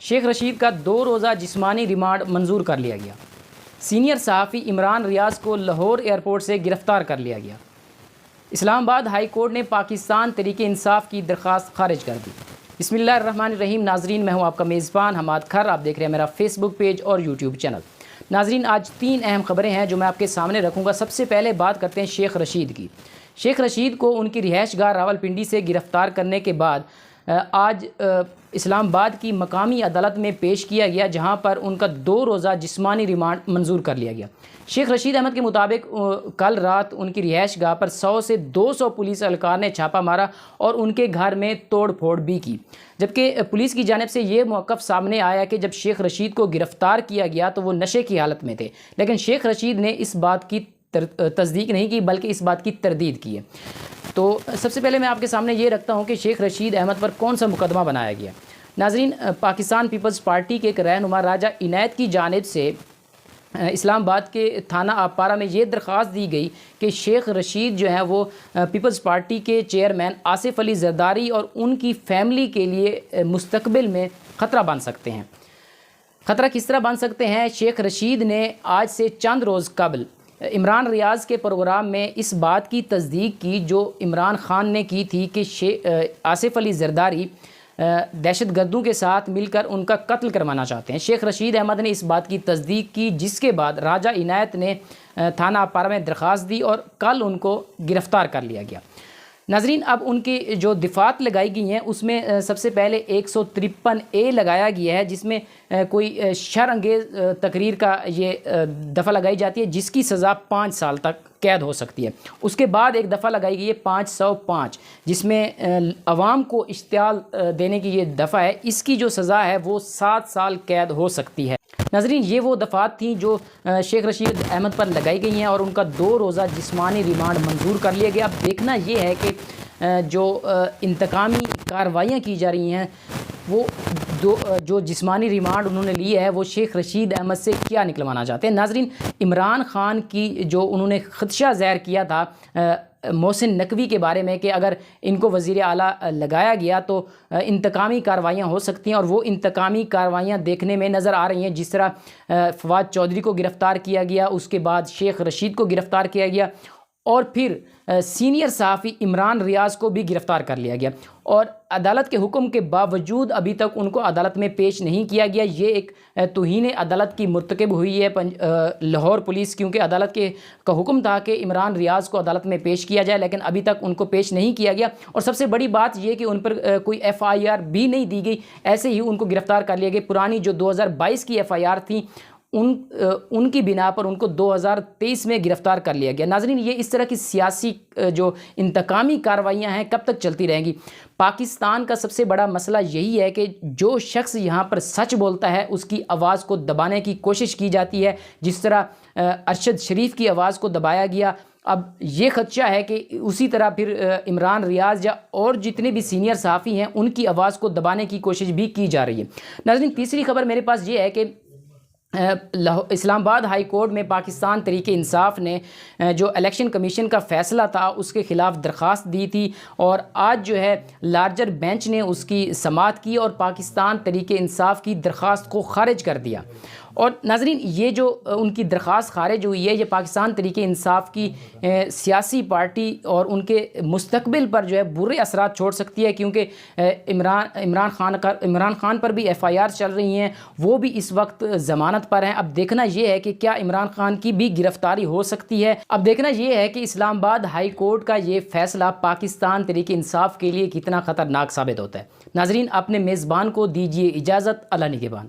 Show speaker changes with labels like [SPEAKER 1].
[SPEAKER 1] شیخ رشید کا 2 روزہ جسمانی ریمانڈ منظور کر لیا گیا۔ سینئر صحافی عمران ریاض کو لاہور ایئرپورٹ سے گرفتار کر لیا گیا۔ اسلام آباد ہائی کورٹ نے پاکستان تحریک انصاف کی درخواست خارج کر دی۔ بسم اللہ الرحمن الرحیم۔ ناظرین، میں ہوں آپ کا میزبان حماد کھر، آپ دیکھ رہے ہیں میرا فیس بک پیج اور یوٹیوب چینل۔ ناظرین، آج 3 اہم خبریں ہیں جو میں آپ کے سامنے رکھوں گا۔ سب سے پہلے بات کرتے ہیں شیخ رشید کی۔ شیخ رشید کو ان کی رہائش گاہ راولپنڈی سے گرفتار کرنے کے بعد آج اسلام آباد کی مقامی عدالت میں پیش کیا گیا، جہاں پر ان کا 2 روزہ جسمانی ریمانڈ منظور کر لیا گیا۔ شیخ رشید احمد کے مطابق کل رات ان کی رہائش گاہ پر 100 سے 200 پولیس اہلکار نے چھاپا مارا اور ان کے گھر میں توڑ پھوڑ بھی کی، جبکہ پولیس کی جانب سے یہ موقف سامنے آیا کہ جب شیخ رشید کو گرفتار کیا گیا تو وہ نشے کی حالت میں تھے، لیکن شیخ رشید نے اس بات کی تصدیق نہیں کی بلکہ اس بات کی تردید کی ہے۔ تو سب سے پہلے میں آپ کے سامنے یہ رکھتا ہوں کہ شیخ رشید احمد پر کون سا مقدمہ بنایا گیا۔ ناظرین، پاکستان پیپلز پارٹی کے ایک رہنما راجہ عنایت کی جانب سے اسلام آباد کے تھانہ آبپارہ میں یہ درخواست دی گئی کہ شیخ رشید جو ہیں وہ پیپلز پارٹی کے چیئرمین آصف علی زرداری اور ان کی فیملی کے لیے مستقبل میں خطرہ بن سکتے ہیں۔ خطرہ کس طرح بن سکتے ہیں؟ شیخ رشید نے آج سے چند روز قبل عمران ریاض کے پروگرام میں اس بات کی تصدیق کی جو عمران خان نے کی تھی کہ آصف علی زرداری دہشت گردوں کے ساتھ مل کر ان کا قتل کروانا چاہتے ہیں۔ شیخ رشید احمد نے اس بات کی تصدیق کی، جس کے بعد راجہ عنایت نے تھانہ آبپارہ میں درخواست دی اور کل ان کو گرفتار کر لیا گیا۔ ناظرین، اب ان کی جو دفعات لگائی گئی ہیں اس میں سب سے پہلے 153A لگایا گیا ہے، جس میں کوئی شر انگیز تقریر کا یہ دفعہ لگائی جاتی ہے جس کی سزا 5 سال تک قید ہو سکتی ہے۔ اس کے بعد ایک دفعہ لگائی گئی ہے 505، جس میں عوام کو اشتعال دینے کی یہ دفعہ ہے، اس کی جو سزا ہے وہ 7 سال قید ہو سکتی ہے۔ ناظرین، یہ وہ دفعات تھیں جو شیخ رشید احمد پر لگائی گئی ہیں اور ان کا 2 روزہ جسمانی ریمانڈ منظور کر لیا گیا۔ اب دیکھنا یہ ہے کہ جو انتقامی کارروائیاں کی جا رہی ہیں وہ جو جسمانی ریمانڈ انہوں نے لیا ہے وہ شیخ رشید احمد سے کیا نکلوانا چاہتے ہیں۔ ناظرین، عمران خان کی جو انہوں نے خدشہ ظاہر کیا تھا محسن نقوی کے بارے میں کہ اگر ان کو وزیر اعلیٰ لگایا گیا تو انتقامی کارروائیاں ہو سکتی ہیں، اور وہ انتقامی کارروائیاں دیکھنے میں نظر آ رہی ہیں۔ جس طرح فواد چودھری کو گرفتار کیا گیا، اس کے بعد شیخ رشید کو گرفتار کیا گیا، اور پھر سینئر صحافی عمران ریاض کو بھی گرفتار کر لیا گیا، اور عدالت کے حکم کے باوجود ابھی تک ان کو عدالت میں پیش نہیں کیا گیا۔ یہ ایک توہین عدالت کی مرتکب ہوئی ہے لاہور پولیس، کیونکہ عدالت کا حکم تھا کہ عمران ریاض کو عدالت میں پیش کیا جائے، لیکن ابھی تک ان کو پیش نہیں کیا گیا۔ اور سب سے بڑی بات یہ کہ ان پر کوئی FIR بھی نہیں دی گئی، ایسے ہی ان کو گرفتار کر لیا گیا۔ پرانی جو 2022 کی FIR تھیں ان کی بنا پر ان کو 2023 میں گرفتار کر لیا گیا۔ ناظرین، یہ اس طرح کی سیاسی جو انتقامی کارروائیاں ہیں کب تک چلتی رہیں گی؟ پاکستان کا سب سے بڑا مسئلہ یہی ہے کہ جو شخص یہاں پر سچ بولتا ہے اس کی آواز کو دبانے کی کوشش کی جاتی ہے، جس طرح ارشد شریف کی آواز کو دبایا گیا۔ اب یہ خدشہ ہے کہ اسی طرح پھر عمران ریاض یا اور جتنے بھی سینئر صحافی ہیں ان کی آواز کو دبانے کی کوشش بھی کی جا رہی ہے۔ ناظرین، تیسری خبر میرے پاس یہ ہے کہ اسلام آباد ہائی کورٹ میں پاکستان تحریک انصاف نے جو الیکشن کمیشن کا فیصلہ تھا اس کے خلاف درخواست دی تھی، اور آج جو ہے لارجر بینچ نے اس کی سماعت کی اور پاکستان تحریک انصاف کی درخواست کو خارج کر دیا۔ اور ناظرین، یہ جو ان کی درخواست خارج ہوئی ہے یہ پاکستان تحریک انصاف کی سیاسی پارٹی اور ان کے مستقبل پر جو ہے برے اثرات چھوڑ سکتی ہے، کیونکہ عمران خان پر بھی FIR چل رہی ہیں، وہ بھی اس وقت ضمانت پر ہیں۔ اب دیکھنا یہ ہے کہ کیا عمران خان کی بھی گرفتاری ہو سکتی ہے۔ اب دیکھنا یہ ہے کہ اسلام آباد ہائی کورٹ کا یہ فیصلہ پاکستان تحریک انصاف کے لیے کتنا خطرناک ثابت ہوتا ہے۔ ناظرین، اپنے میزبان کو دیجیے اجازت۔ اللہ نگہبان۔